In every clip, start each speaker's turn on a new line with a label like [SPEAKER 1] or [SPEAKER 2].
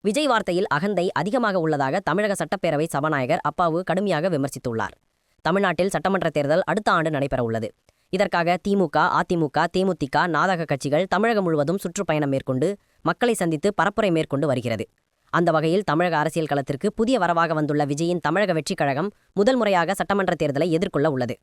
[SPEAKER 1] விஜய் வார்த்தையில் அகந்தை அதிகமாக உள்ளதாக தமிழக சட்டப்பேரவை சபாநாயகர் அப்பாவு கடுமையாக விமர்சித்துள்ளார். தமிழ்நாட்டில் சட்டமன்ற தேர்தல் அடுத்த ஆண்டு நடைபெற உள்ளது. இதற்காக திமுக, அதிமுக, தேமுதிக, நாதக கட்சிகள் தமிழகம் முழுவதும் சுற்றுப்பயணம் மேற்கொண்டு மக்களை சந்தித்து பரப்புரை மேற்கொண்டு வருகிறது. அந்த வகையில் தமிழக அரசியல் களத்திற்கு புதிய வரவாக வந்துள்ள விஜயின் தமிழக வெற்றிக் கழகம் முதல் முறையாக சட்டமன்ற தேர்தலை எதிர்கொள்ள உள்ளது.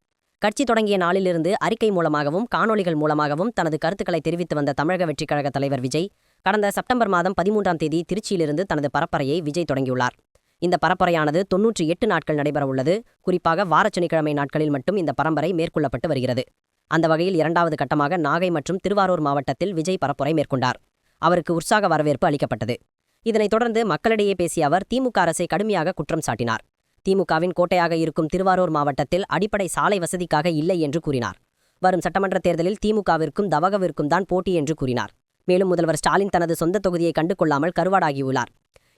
[SPEAKER 1] கட்சி தொடங்கிய நாளிலிருந்து அறிக்கை மூலமாகவும் காணொலிகள் மூலமாகவும் தனது கருத்துக்களை தெரிவித்து வந்த தமிழக வெற்றிக் கழக தலைவர் விஜய் கடந்த செப்டம்பர் மாதம் 13ஆம் தேதி திருச்சியிலிருந்து தனது பரப்புரையை விஜய் தொடங்கியுள்ளார். இந்த பரப்புரையானது 98 நாட்கள் நடைபெறவுள்ளது. குறிப்பாக வார சனிக்கிழமை நாட்களில் மட்டும் இந்த பரம்பரை மேற்கொள்ளப்பட்டு வருகிறது. அந்த வகையில் 2வது கட்டமாக நாகை மற்றும் திருவாரூர் மாவட்டத்தில் விஜய் பரப்புரை மேற்கொண்டார். அவருக்கு உற்சாக வரவேற்பு அளிக்கப்பட்டது. இதனைத் தொடர்ந்து மக்களிடையே பேசிய அவர் திமுக அரசை கடுமையாக குற்றம் சாட்டினார். திமுகவின் கோட்டையாக இருக்கும் திருவாரூர் மாவட்டத்தில் அடிப்படை சாலை வசதிக்காக இல்லை என்று கூறினார். வரும் சட்டமன்ற தேர்தலில் திமுகவிற்கும் தவகவிற்கும் தான் போட்டி என்று கூறினார். மேலும் முதல்வர் ஸ்டாலின் தனது சொந்த தொகுதியை கண்டு கொள்ளாமல் கருவாடாகியுள்ளார்.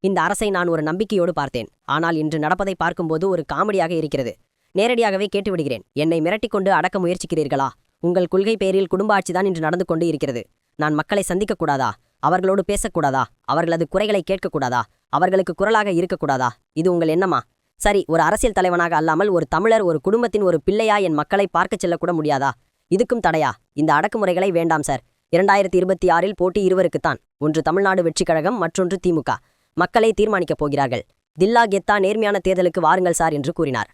[SPEAKER 1] இந்த அரசை நான் ஒரு நம்பிக்கையோடு பார்த்தேன். ஆனால் இன்று நடப்பதை பார்க்கும்போது ஒரு காமெடியாக இருக்கிறது. நேரடியாகவே கேட்டுவிடுகிறேன். என்னை மிரட்டிக்கொண்டு அடக்க முயற்சிக்கிறீர்களா? உங்கள் கொள்கை பேரில் குடும்ப ஆட்சிதான் இன்று நடந்து கொண்டு இருக்கிறது. நான் மக்களை சந்திக்கக்கூடாதா? அவர்களோடு பேசக்கூடாதா? அவர்களது குறைகளை கேட்கக்கூடாதா? அவர்களுக்கு குரலாக இருக்கக்கூடாதா? இது உங்கள் எண்ணமா? சரி, ஒரு அரசியல் தலைவனாக அல்லாமல் ஒரு தமிழர், ஒரு குடும்பத்தின் ஒரு பிள்ளையா என் மக்களை பார்க்கச் செல்லக்கூட முடியாதா? இதுக்கும் தடையா? இந்த அடக்குமுறைகளை வேண்டாம் சார். 2026இல் போட்டி இருவருக்குத்தான். ஒன்று தமிழ்நாடு வெற்றிக் கழகம், மற்றொன்று திமுக. மக்களை தீர்மானிக்கப் போகிறார்கள். தில்லா கெத்தா நேர்மையான தேர்தலுக்கு வாருங்கள் சார் என்று கூறினார்.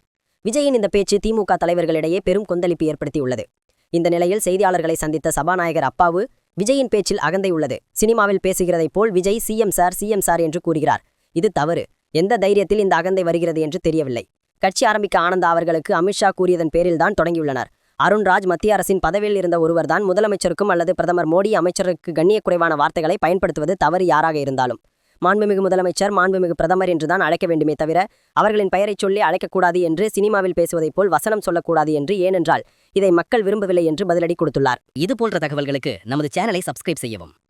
[SPEAKER 1] விஜயின் இந்த பேச்சு திமுக தலைவர்களிடையே பெரும் கொந்தளிப்பு ஏற்படுத்தியுள்ளது. இந்த நிலையில் செய்தியாளர்களை சந்தித்த சபாநாயகர் அப்பாவு, விஜயின் பேச்சில் அகந்தை உள்ளது. சினிமாவில் பேசுகிறதைப் போல் விஜய் சிஎம் சார் என்று கூறுகிறார். இது தவறு. எந்த தைரியத்தில் இந்த அகந்தை வருகிறது என்று தெரியவில்லை. கட்சி ஆரம்பிக்க ஆனந்தா அவர்களுக்கு அமித்ஷா கூறியதன் பேரில்தான் தொடங்கியுள்ளனர். அருண்ராஜ் மத்திய அரசின் பதவியில் இருந்த ஒருவர்தான் முதலமைச்சருக்கும் அல்லது பிரதமர் மோடி அமைச்சருக்கு கண்ணியக்குறைவான வார்த்தைகளை பயன்படுத்துவது தவறு யாராக இருந்தாலும். மாண்புமிகு முதலமைச்சர், மாண்புமிகு பிரதமர் என்றுதான் அழைக்க வேண்டுமே தவிர அவர்களின் பெயரைச் சொல்லி அழைக்கக்கூடாது என்று சினிமாவில் பேசுவதைப் போல் வசனம் சொல்லக்கூடாது என்று. ஏனென்றால் இதை மக்கள் விரும்பவில்லை என்று பதிலடி கொடுத்துள்ளார்.
[SPEAKER 2] இது போன்ற தகவல்களுக்கு நமது சேனலை சப்ஸ்கிரைப் செய்யவும்.